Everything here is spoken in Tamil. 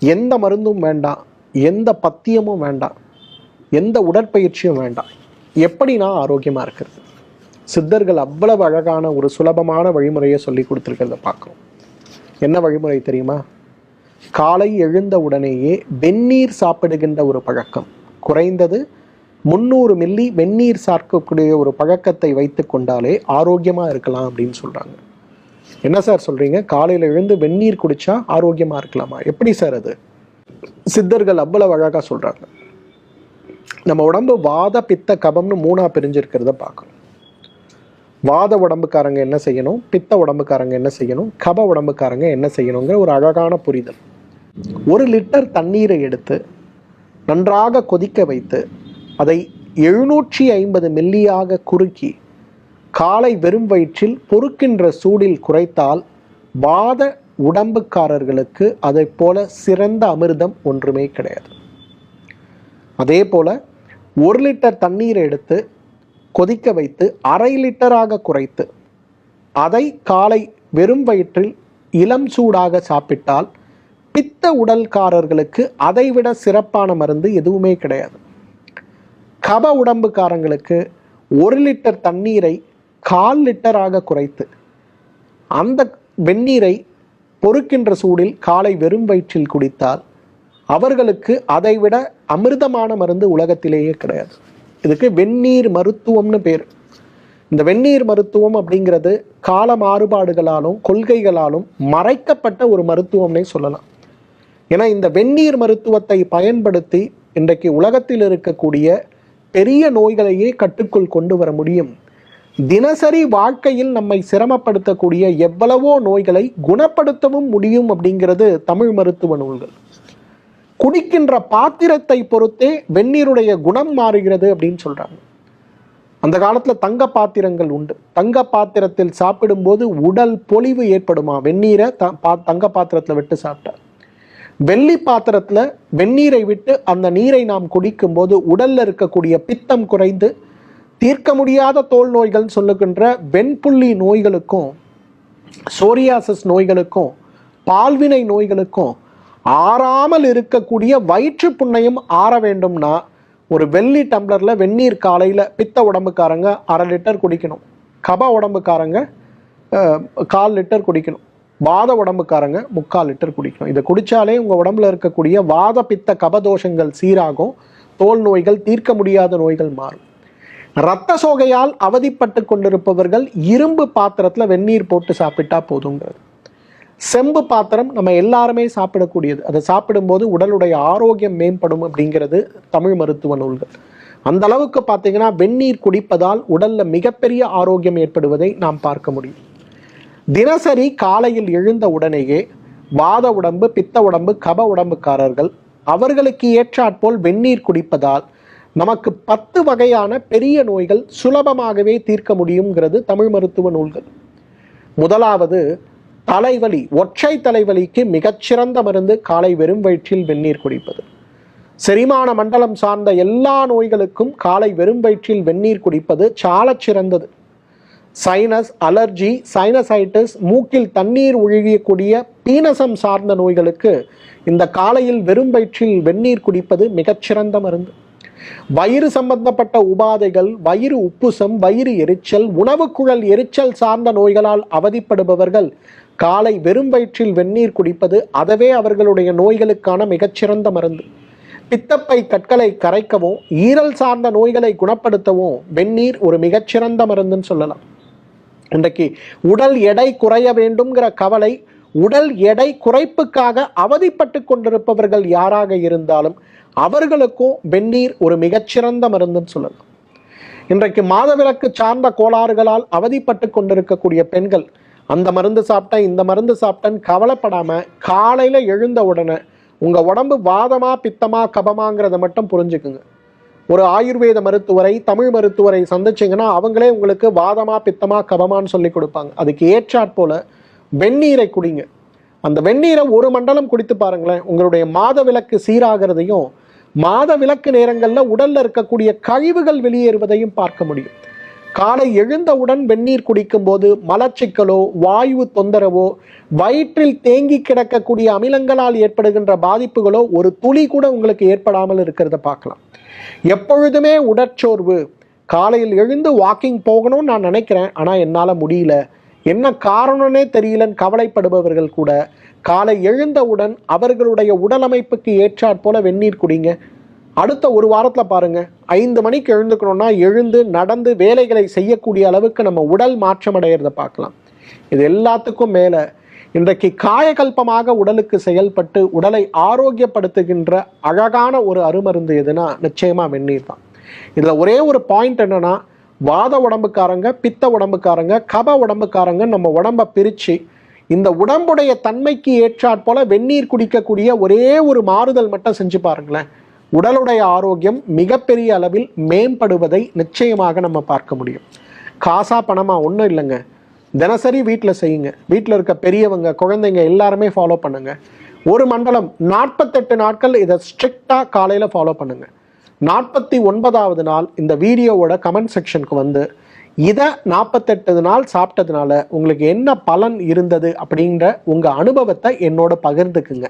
எந்த மருந்தும் வேண்டாம், எந்த பத்தியமும் வேண்டாம், எந்த உடற்பயிற்சியும் வேண்டாம். எப்படி நான் ஆரோக்கியமாக இருக்கிறது? சித்தர்கள் அவ்வளவு அழகான ஒரு சுலபமான வழிமுறையை சொல்லி கொடுத்துருக்கிறத பார்க்குறோம். என்ன வழிமுறை தெரியுமா? காலை எழுந்த உடனேயே வெந்நீர் சாப்பிடுகின்ற ஒரு பழக்கம், குறைந்தது 300 மில்லி வெந்நீர் சாப்பிடக்கூடிய ஒரு பழக்கத்தை வைத்து கொண்டாலே ஆரோக்கியமாக இருக்கலாம் அப்படின்னு சொல்கிறாங்க. என்ன சார் சொல்கிறீங்க? காலையில் எழுந்து வெந்நீர் குடித்தா ஆரோக்கியமாக இருக்கலாமா? எப்படி சார் அது? சித்தர்கள் அவ்வளவு அழகாக சொல்கிறாங்க. நம்ம உடம்பு வாத பித்த கபம்னு 3ஆக பிரிஞ்சிருக்கிறத பார்க்கணும். வாத உடம்புக்காரங்க என்ன செய்யணும், பித்த உடம்புக்காரங்க என்ன செய்யணும், கப உடம்புக்காரங்க என்ன செய்யணுங்கிற ஒரு அழகான புரிதல். 1 லிட்டர் தண்ணீரை எடுத்து நன்றாக கொதிக்க வைத்து அதை 750 மில்லியாக குறுக்கி காலை வெறும் வயிற்றில் பொறுக்கின்ற சூடில் குறைத்தால் வாத உடம்புக்காரர்களுக்கு அதை போல சிறந்த அமிர்தம் ஒன்றுமே கிடையாது. அதே போல 1 லிட்டர் தண்ணீரை எடுத்து கொதிக்க வைத்து 1/2 லிட்டராக குறைத்து அதை காலை வெறும் வயிற்றில் இளம் சூடாக சாப்பிட்டால் பித்த உடல்காரர்களுக்கு அதைவிட சிறப்பான மருந்து எதுவுமே கிடையாது. கப உடம்புக்காரங்களுக்கு 1 லிட்டர் தண்ணீரை 1/4 லிட்டராக குறைத்து அந்த வெந்நீரை பொறுக்கின்ற சூடில் காலை வெறும் வயிற்றில் குடித்தால் அவர்களுக்கு அதைவிட அமிர்தமான மருந்து உலகத்திலேயே கிடையாது. இதுக்கு வெந்நீர் மருத்துவம்னு பேர். இந்த வெந்நீர் மருத்துவம் அப்படிங்கிறது கால மாறுபாடுகளாலும் கொள்கைகளாலும் மறைக்கப்பட்ட ஒரு மருத்துவம்னே சொல்லலாம். ஏன்னா இந்த வெந்நீர் மருத்துவத்தை பயன்படுத்தி இன்றைக்கு உலகத்தில் இருக்கக்கூடிய பெரிய நோய்களையே கட்டுக்குள் கொண்டு வர முடியும். தினசரி வாழ்க்கையில் நம்மை சிரமப்படுத்தக்கூடிய எவ்வளவோ நோய்களை குணப்படுத்தவும் முடியும் அப்படிங்கிறது தமிழ் மருத்துவ நூல்கள். குடிக்கின்ற பாத்திரத்தை பொறுத்தே வெந்நீருடைய குணம் மாறுகிறது அப்படின்னு சொல்றாங்க. அந்த காலத்துல தங்க பாத்திரங்கள் உண்டு. தங்க பாத்திரத்தில் சாப்பிடும்போது உடல் பொலிவு ஏற்படுமா வெந்நீரை தங்க பாத்திரத்துல விட்டு சாப்பிட்டா. வெள்ளி பாத்திரத்துல வெந்நீரை விட்டு அந்த நீரை நாம் குடிக்கும் போது உடல்ல இருக்கக்கூடிய பித்தம் குறைந்து தீர்க்க முடியாத தோல் நோய்கள் சொல்லுகின்ற வெண்புள்ளி நோய்களுக்கும் சோரியாசிஸ் நோய்களுக்கும் பால்வினை நோய்களுக்கும் ஆறாமல் இருக்கக்கூடிய வயிற்று புண்ணையும் ஆற வேண்டும்னா ஒரு வெள்ளி டம்ளர்ல வெந்நீர் காலையில பித்த உடம்புக்காரங்க 1/2 லிட்டர் குடிக்கணும், கப உடம்புக்காரங்க 1/4 லிட்டர் குடிக்கணும், வாத உடம்புக்காரங்க 3/4 லிட்டர் குடிக்கணும். இதை குடிச்சாலே உங்க உடம்புல இருக்கக்கூடிய வாத பித்த கபதோஷங்கள் சீராகும், தோல் நோய்கள் தீர்க்க முடியாத நோய்கள் மாறும். இரத்த சோகையால் அவதிப்பட்டு கொண்டிருப்பவர்கள் இரும்பு பாத்திரத்துல வெந்நீர் போட்டு சாப்பிட்டா போதுங்கிறது. செம்பு பாத்திரம் நம்ம எல்லாருமே சாப்பிடக்கூடியது. அதை சாப்பிடும்போது உடலுடைய ஆரோக்கியம் மேம்படும் அப்படிங்கிறது தமிழ் மருத்துவ நூல்கள். அந்த அளவுக்கு பார்த்தீங்கன்னா வெந்நீர் குடிப்பதால் உடல்ல மிகப்பெரிய ஆரோக்கியம் ஏற்படுவதை நாம் பார்க்க முடியும். தினசரி காலையில் எழுந்த உடனேயே வாத உடம்பு பித்த உடம்பு கப உடம்புக்காரர்கள் அவர்களுக்கு ஏற்றாற்போல் வெந்நீர் குடிப்பதால் நமக்கு 10 வகையான பெரிய நோய்கள் சுலபமாகவே தீர்க்க முடியுங்கிறது தமிழ் மருத்துவ நூல்கள். முதலாவது தலைவலி, ஒற்றை தலைவலிக்கு மிகச்சிறந்த மருந்து காலை வெறும் வயிற்றில் வெந்நீர் குடிப்பது. செரிமான மண்டலம் சார்ந்த எல்லா நோய்களுக்கும் காலை வெறும் வயிற்றில் வெந்நீர் குடிப்பது சாலச் சிறந்தது. சைனஸ், அலர்ஜி, சைனசைட்டிஸ், மூக்கில் தண்ணீர் ஒழுகக்கூடிய பீனசம் சார்ந்த நோய்களுக்கு இந்த காலையில் வெறும் வயிற்றில் வெந்நீர் குடிப்பது மிகச்சிறந்த மருந்து. வயிறு சம்பந்தப்பட்ட உபாதைகள், வயிறு உப்புசம், வயிறு எரிச்சல், உணவு குழல் எரிச்சல் சார்ந்த நோய்களால் அவதிப்படுபவர்கள் காலை வெறும் வயிற்றில் வெந்நீர் குடிப்பது அதவே அவர்களுடைய நோய்களுக்கான மிகச்சிறந்த மருந்து. பித்தப்பை கற்களை கரைக்கவும் ஈரல் சார்ந்த நோய்களை குணப்படுத்தவும் வெந்நீர் ஒரு மிகச்சிறந்த மருந்துன்னு சொல்லலாம். இன்றைக்கு உடல் எடை குறைய வேண்டும்ங்கிற கவலை, உடல் எடை குறைப்புக்காக அவதிப்பட்டு கொண்டிருப்பவர்கள் யாராக இருந்தாலும் அவர்களுக்கும் வெந்நீர் ஒரு மிகச்சிறந்த மருந்துன்னு சொல்லலாம். இன்றைக்கு மாதவிலக்கு சார்ந்த கோளாறுகளால் அவதிப்பட்டு கொண்டிருக்கக்கூடிய பெண்கள் அந்த மருந்து சாப்பிட்டேன் இந்த மருந்து சாப்பிட்டேன்னு கவலைப்படாம காலையில எழுந்த உடனே உங்க உடம்பு வாதமா பித்தமா கபமாங்கிறத மட்டும் புரிஞ்சுக்குங்க. ஒரு ஆயுர்வேத மருத்துவரை, தமிழ் மருத்துவரை சந்திச்சிங்கன்னா அவங்களே உங்களுக்கு வாதமா பித்தமா கபமான்னு சொல்லி கொடுப்பாங்க. அதுக்கு ஏற்றாற்போல வெந்நீரை குடிங்க. அந்த வெந்நீரை 1 மண்டலம் குடித்து பாருங்களேன், உங்களுடைய மாத விலக்கு சீராகிறதையும் மாத விலக்கு நேரங்களில் உடல்ல இருக்கக்கூடிய கழிவுகள் வெளியேறுவதையும் பார்க்க முடியும். காலை எழுந்தவுடன் வெந்நீர் குடிக்கும் போது மலச்சிக்கலோ வாயு தொந்தரவோ வயிற்றில் தேங்கி கிடக்கக்கூடிய அமிலங்களால் ஏற்படுகின்ற பாதிப்புகளோ ஒரு துளி கூட உங்களுக்கு ஏற்படாமல் இருக்கிறத பார்க்கலாம். எப்பொழுதுமே உடற்சோர்வு, காலையில் எழுந்து வாக்கிங் போகணும்னு நான் நினைக்கிறேன், ஆனால் என்னால் முடியல, என்ன காரணம்னே தெரியலன்னு கவலைப்படுபவர்கள் கூட காலை எழுந்தவுடன் அவர்களுடைய உடலமைப்புக்கு ஏற்றாற் போல வெந்நீர் குடிங்க. அடுத்த ஒரு வாரத்தில் பாருங்க, 5 மணிக்கு எழுந்துக்கணும்னா எழுந்து நடந்து வேலைகளை செய்யக்கூடிய அளவுக்கு நம்ம உடல் மாற்றம் அடைகிறத பார்க்கலாம். இது எல்லாத்துக்கும் மேலே இன்றைக்கு காயகல்பமாக உடலுக்கு செயல்பட்டு உடலை ஆரோக்கியப்படுத்துகின்ற அழகான ஒரு அருமருந்து எதுனா நிச்சயமா வெந்நீர் தான். இதில் ஒரே ஒரு பாயிண்ட் என்னன்னா, வாத உடம்புக்காரங்க, பித்த உடம்புக்காரங்க, கப உடம்புக்காரங்க நம்ம உடம்பை பிரித்து இந்த உடம்புடைய தன்மைக்கு ஏற்றாற் போல வெந்நீர் குடிக்கக்கூடிய ஒரே ஒரு மாறுதல் மட்டும் செஞ்சு பாருங்களேன், உடலுடைய ஆரோக்கியம் மிகப்பெரிய அளவில் மேம்படுவதை நிச்சயமாக நம்ம பார்க்க முடியும். காசா பணமா ஒன்றும் இல்லைங்க, தினசரி வீட்டில் செய்யுங்க. வீட்டில் இருக்க பெரியவங்க, குழந்தைங்க எல்லாருமே ஃபாலோ பண்ணுங்க. ஒரு மண்டலம் 48 நாட்கள் இதை ஸ்ட்ரிக்டாக காலையில் ஃபாலோ பண்ணுங்க. 49வது நாள் இந்த வீடியோவோட கமெண்ட் செக்ஷனுக்கு வந்து இதை 48 நாள் சாப்பிட்டதுனால உங்களுக்கு என்ன பலன் இருந்தது அப்படின்ற உங்கள் அனுபவத்தை என்னோட பகிர்ந்துக்குங்க.